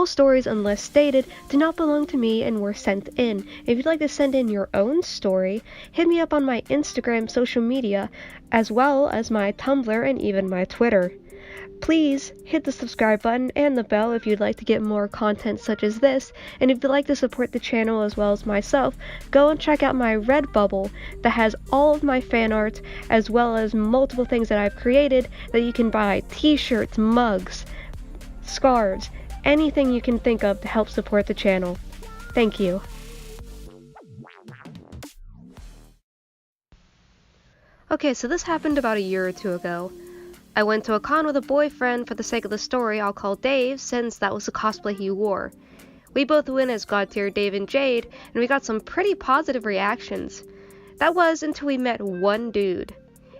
All stories, unless stated, do not belong to me and were sent in. If you'd like to send in your own story, hit me up on my Instagram social media, as well as my Tumblr and even my Twitter. Please hit the subscribe button and the bell if you'd like to get more content such as this, and if you'd like to support the channel as well as myself, go and check out my Redbubble that has all of my fan art as well as multiple things that I've created that you can buy: t-shirts, mugs, scarves, anything you can think of to help support the channel. Thank you. Okay, so this happened about a year or two ago. I went to a con with a boyfriend. For the sake of the story, I'll call Dave, since that was the cosplay he wore. We both went as God tier Dave and Jade, and we got some pretty positive reactions. That was until we met one dude.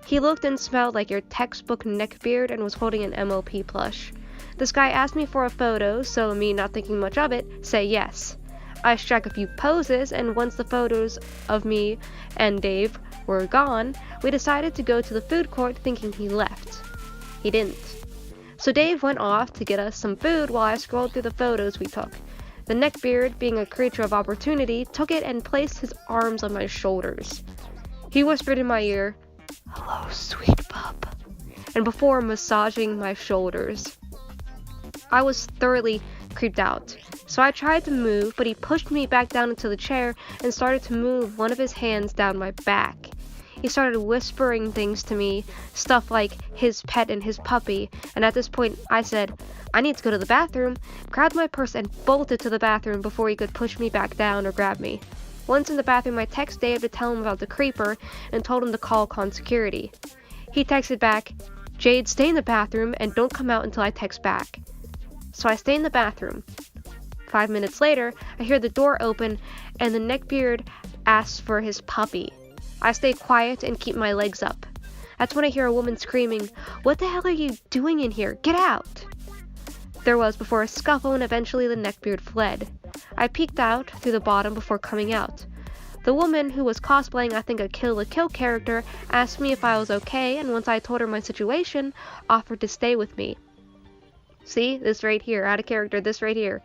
He looked and smelled like your textbook neckbeard and was holding an MLP plush. This guy asked me for a photo, so me not thinking much of it, say yes. I struck a few poses, and once the photos of me and Dave were gone, we decided to go to the food court thinking he left. He didn't. So Dave went off to get us some food while I scrolled through the photos we took. The neckbeard, being a creature of opportunity, took it and placed his arms on my shoulders. He whispered in my ear, "Hello, sweet pup," and before massaging my shoulders. I was thoroughly creeped out, so I tried to move, but he pushed me back down into the chair and started to move one of his hands down my back. He started whispering things to me, stuff like his pet and his puppy, and at this point I said, "I need to go to the bathroom," grabbed my purse and bolted to the bathroom before he could push me back down or grab me. Once in the bathroom, I texted Dave to tell him about the creeper and told him to call con security. He texted back, "Jade, stay in the bathroom and don't come out until I text back." So I stay in the bathroom. 5 minutes later, I hear the door open and the neckbeard asks for his puppy. I stay quiet and keep my legs up. That's when I hear a woman screaming, "What the hell are you doing in here? Get out!" There was before a scuffle, and eventually the neckbeard fled. I peeked out through the bottom before coming out. The woman, who was cosplaying I think a Kill la Kill character, asked me if I was okay, and once I told her my situation, offered to stay with me. See, this right here, out of character, this right here.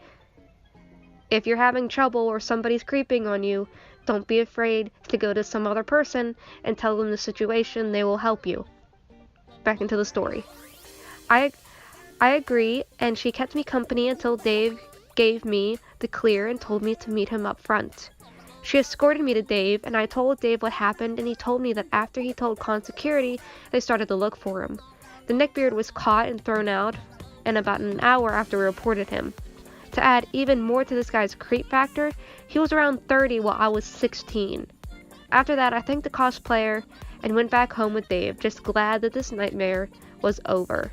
If you're having trouble or somebody's creeping on you, don't be afraid to go to some other person and tell them the situation. They will help you. Back into the story. I agree, and she kept me company until Dave gave me the clear and told me to meet him up front. She escorted me to Dave, and I told Dave what happened, and he told me that after he told con security, they started to look for him. The neckbeard was caught and thrown out, and about an hour after we reported him. To add even more to this guy's creep factor, he was around 30 while I was 16. After that, I thanked the cosplayer and went back home with Dave, just glad that this nightmare was over.